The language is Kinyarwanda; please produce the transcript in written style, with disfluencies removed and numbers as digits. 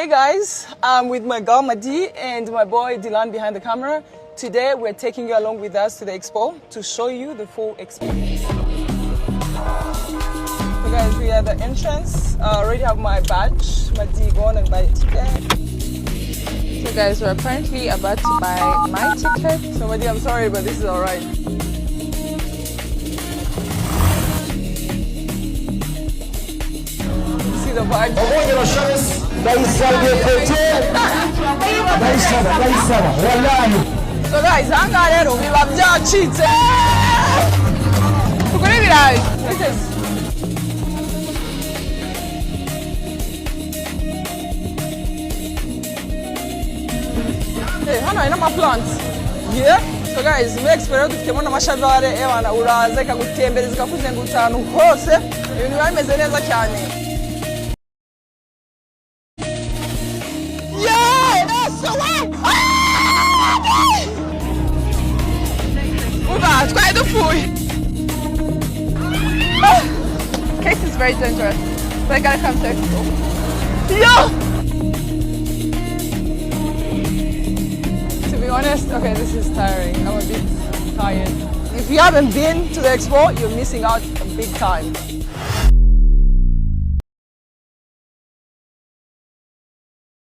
Hey guys, I'm with my girl Madi and my boy Dylan behind the camera. Today we're taking you along with us to the Expo to show you the full Expo. So guys, we are at the entrance. I already have my badge. Madi, go on and buy a ticket. So guys, we're apparently about to buy my ticket. So Madi, I'm sorry, but this is alright. See the badge? So guys, ahangaha rero biba byacitse tugure ibirayi. Hano hari n'amaplants. So guys, muri Expo rero dufitemo n'amashavare ebana uraza ikagutembereza ikakuzengurutsa ahantu hose ibintu biba bimeze neza cyane. Case is very dangerous, but I gotta come to Expo. Yo! To be honest, okay, this is tiring. I'm a bit tired. If you haven't been to the Expo, you're missing out big time.